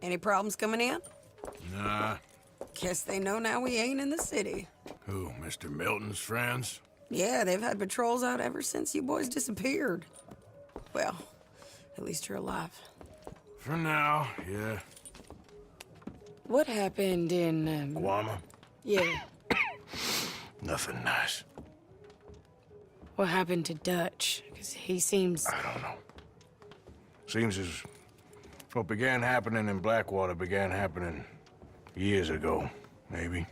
Any problems coming in? Nah. Guess they know now we ain't in the city. Who, Mr. Milton's friends? Yeah, they've had patrols out ever since you boys disappeared. Well, at least you're alive. For now, yeah. What happened in, Guama? Yeah. Nothing nice. What happened to Dutch? Because he seems... I don't know. Seems as what began happening in Blackwater began happening years ago, maybe.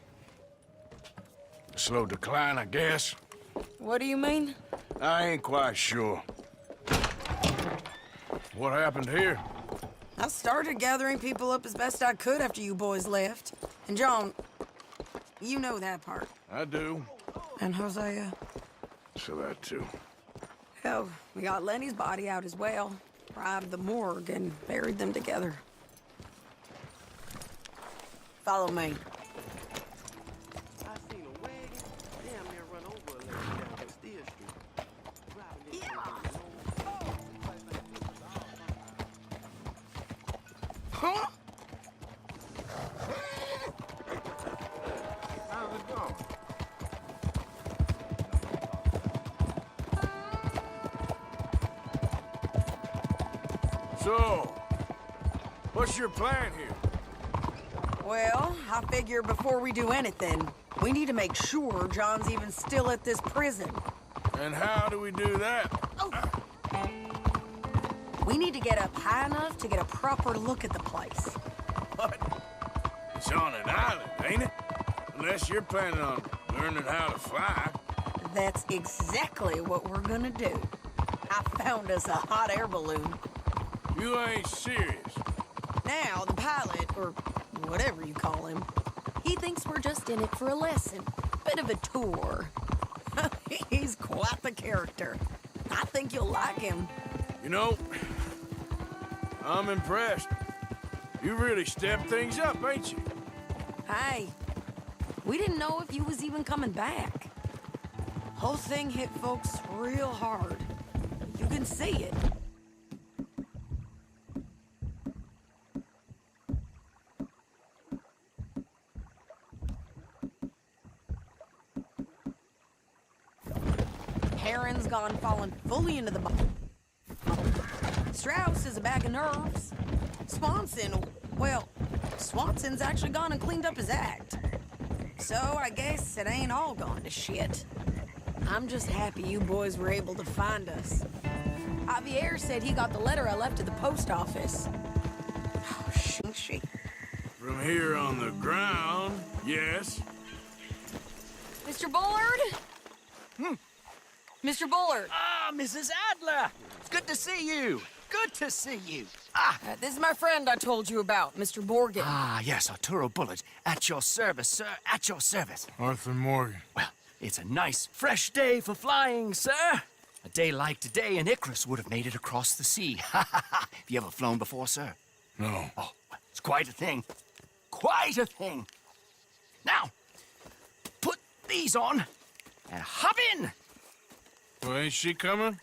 A slow decline, I guess. What do you mean? I ain't quite sure. What happened here? I started gathering people up as best I could after you boys left. And John, you know that part. I do. And Hosea? So that too. Hell, we got Lenny's body out as well. Arrived the morgue and buried them together. Follow me. I seen a wagon damn near run over a lady down Castile Street. Driving this Huh? How's it going? So, what's your plan here? Well, I figure before we do anything, we need to make sure John's even still at this prison. And how do we do that? We need to get up high enough to get a proper look at the place. What? It's on an island, ain't it? Unless you're planning on learning how to fly. That's exactly what we're gonna do. I found us a hot air balloon. You ain't serious. Now, the pilot, or whatever you call him, he thinks we're just in it for a lesson. Bit of a tour. He's quite the character. I think you'll like him. You know, I'm impressed. You really stepped things up, ain't you? Hey, we didn't know if you was even coming back. Whole thing hit folks real hard. You can see it. Heron's gone falling fully into the bottom. Strauss is a bag of nerves. Swanson's actually gone and cleaned up his act. So I guess it ain't all gone to shit. I'm just happy you boys were able to find us. Javier said he got the letter I left at the post office. Oh, shit. From here on the ground, yes. Mr. Bullard? Mr. Bullard. Ah, Mrs. Adler! It's good to see you. Good to see you. This is my friend I told you about, Mr. Morgan. Yes, Arturo Bullard. At your service, sir. At your service. Arthur Morgan. Well, it's a nice, fresh day for flying, sir. A day like today, an Icarus would have made it across the sea. Have you ever flown before, sir? No. Oh, well, it's quite a thing. Quite a thing. Now, put these on and hop in. Well, ain't she coming?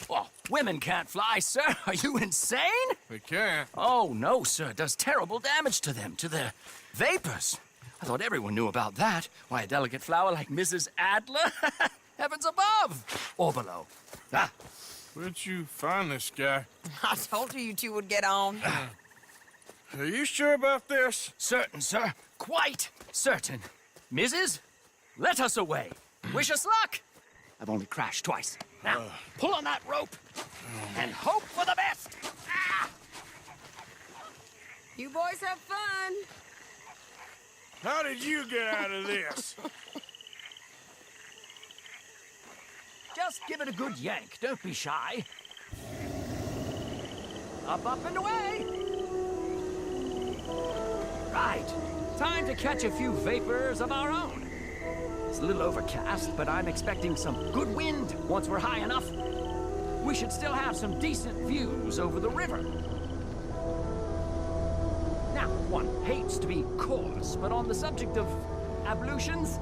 Well, women can't fly, sir. Are you insane? They can't. Oh, no, sir. It does terrible damage to them, to their vapors. I thought everyone knew about that. Why, a delicate flower like Mrs. Adler? Heavens above. Or below. Where'd you find this guy? I told you two would get on. Are you sure about this? Certain, sir. Quite certain. Mrs., let us away. Wish us luck. I've only crashed twice. Now, pull on that rope and hope for the best. You boys have fun. How did you get out of this? Just give it a good yank. Don't be shy. Up, and away. Right. Time to catch a few vapors of our own. It's a little overcast, but I'm expecting some good wind once we're high enough. We should still have some decent views over the river. Now, one hates to be coarse, but on the subject of ablutions,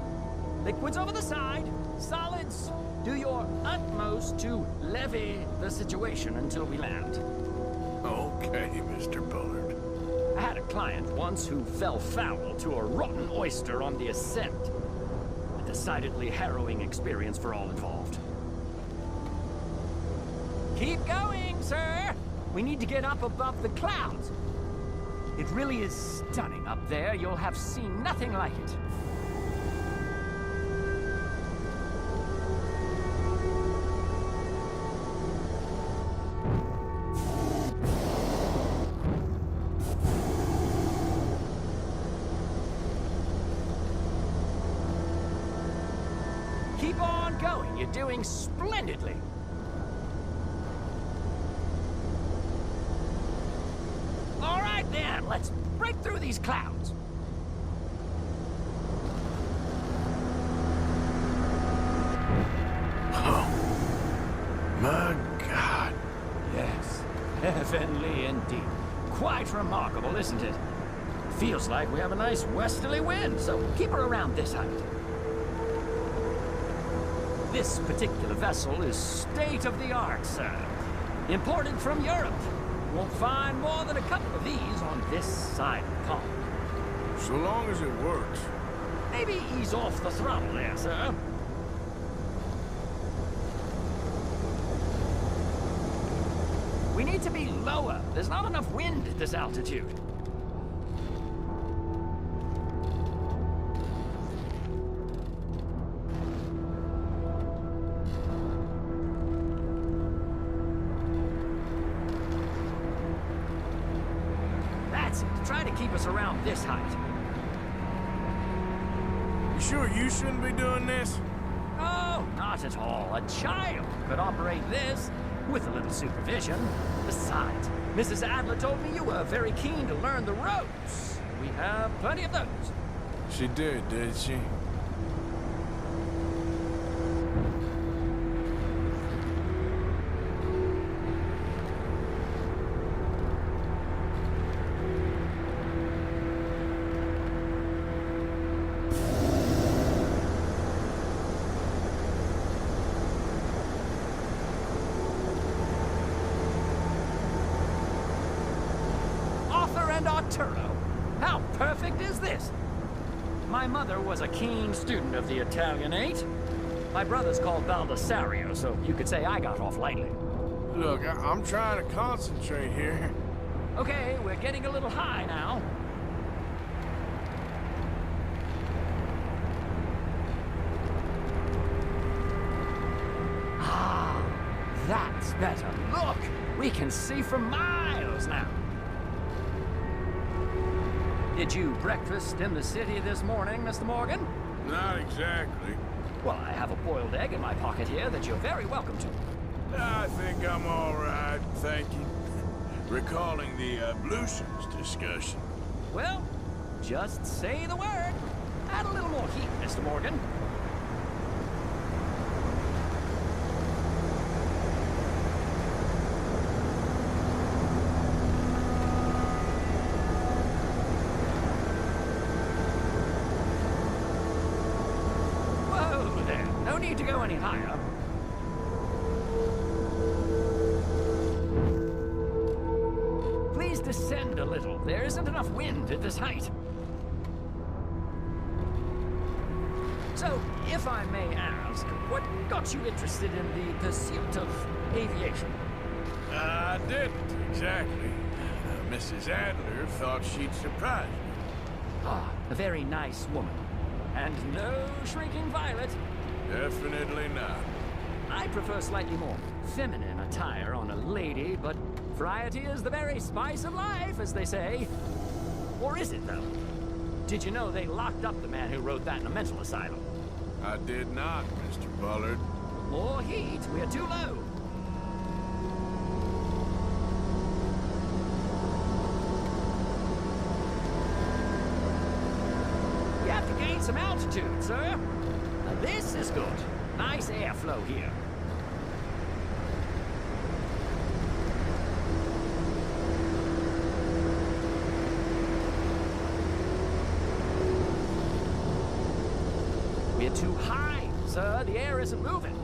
liquids over the side, solids, do your utmost to levy the situation until we land. Okay, Mr. Bullard. I had client once who fell foul to a rotten oyster on the ascent. A decidedly harrowing experience for all involved. Keep going, sir! We need to get up above the clouds. It really is stunning up there. You'll have seen nothing like it. Keep on going. You're doing splendidly. All right, then. Let's break through these clouds. My God. Yes, heavenly indeed. Quite remarkable, isn't it? Feels like we have a nice westerly wind, so keep her around this height. This particular vessel is state-of-the-art, sir. Imported from Europe. Won't find more than a couple of these on this side of the pond. So long as it works. Maybe ease off the throttle there, sir. We need to be lower. There's not enough wind at this altitude. That's it. Try to keep us around this height. You sure you shouldn't be doing this? Oh, not at all. A child could operate this with a little supervision. Besides, Mrs. Adler told me you were very keen to learn the ropes. We have plenty of those. She did she? Arthur and Arturo. How perfect is this? My mother was a keen student of the Italianate. My brother's called Baldessario, so you could say I got off lightly. Look, I'm trying to concentrate here. Okay, we're getting a little high now. Ah, that's better. Look, we can see for miles now. Did you breakfast in the city this morning, Mr. Morgan? Not exactly. Well, I have a boiled egg in my pocket here that you're very welcome to. I think I'm all right, thank you. Recalling the ablutions discussion. Well, just say the word. Add a little more heat, Mr. Morgan. Whoa there. No need to go any higher. Please descend a little. There isn't enough wind at this height. So, if I may ask, what got you interested in the pursuit of aviation? I didn't, exactly. Mrs. Adler thought she'd surprise me. Ah, a very nice woman. And no shrinking violet. Definitely not. I prefer slightly more feminine attire on a lady, but variety is the very spice of life, as they say. Or is it, though? Did you know they locked up the man who wrote that in a mental asylum? I did not, Mr. Bullard. More heat, we're too low. You have to gain some altitude, sir. Now this is good. Nice airflow here. We're too high, sir. The air isn't moving.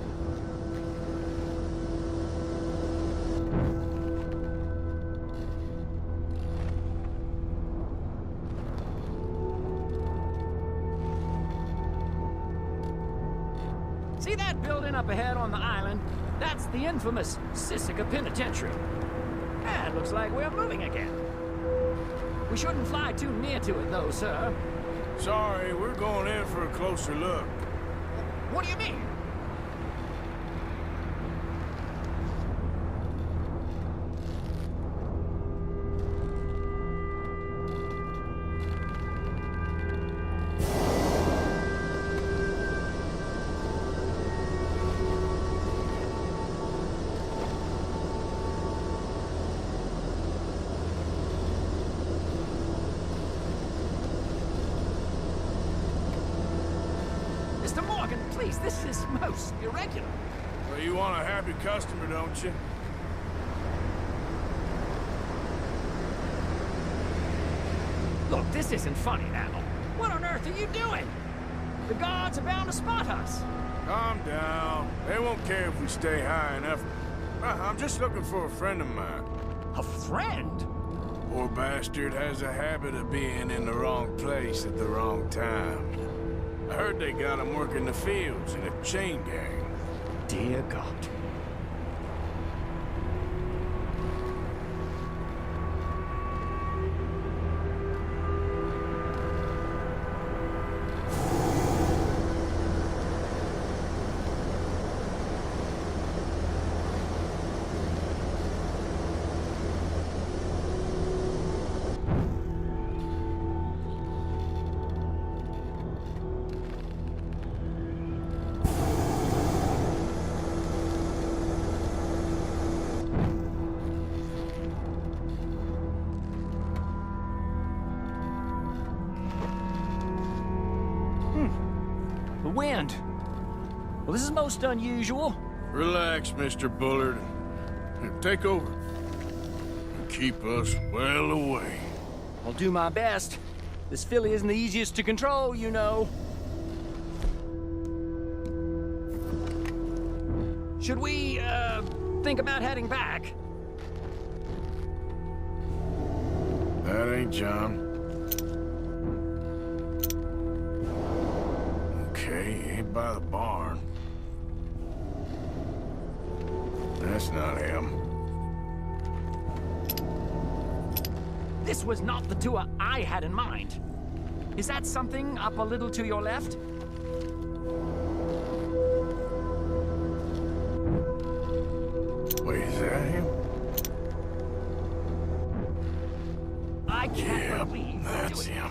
See that building up ahead on the island? That's the infamous Sisika Penitentiary. And looks like we're moving again. We shouldn't fly too near to it, though, sir. Sorry, we're going in for a closer look. What do you mean? Mr. Morgan, please, this is most irregular. Well, you want a happy customer, don't you? Look, this isn't funny now. What on earth are you doing? The guards are bound to spot us. Calm down. They won't care if we stay high enough. I'm just looking for a friend of mine. A friend? Poor bastard has a habit of being in the wrong place at the wrong time. I heard they got him working the fields in a chain gang. Dear God. The wind. Well, this is most unusual. Relax, Mr. Bullard. Take over. And keep us well away. I'll do my best. This filly isn't the easiest to control, you know. Should we, think about heading back? That ain't John. Okay, ain't by the barn. That's not him. This was not the tour I had in mind. Is that something up a little to your left? Wait, is that him? I can't Yeah, believe we're that's doing him.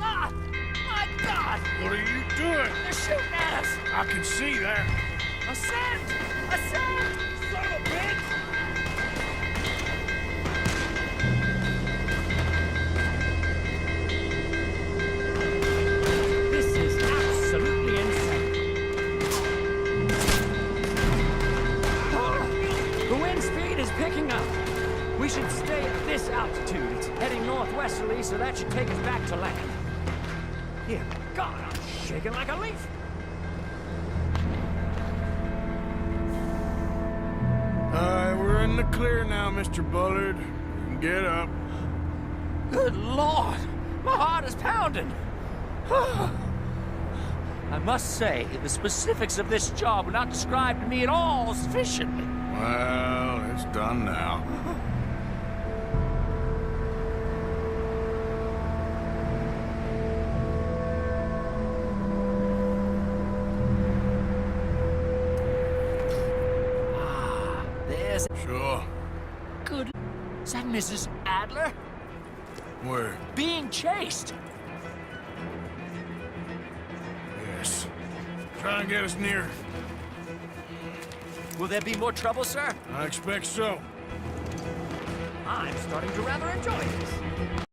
Ah! My God! What are you doing? They're shooting at us! I can see that. Ascend! Ascend! Son of a bitch! This is absolutely insane. The wind speed is picking up. We should stay at this altitude. It's heading northwesterly, so that should take us back to land. Dear God, I'm shaking like a leaf. We're in the clear now, Mr. Bullard. Get up. Good Lord! My heart is pounding! I must say, the specifics of this job were not described to me at all sufficiently. Well, it's done now. There's Sure. good... Is that Mrs. Adler? Where? Being chased! Yes. Try and get us near. Will there be more trouble, sir? I expect so. I'm starting to rather enjoy this.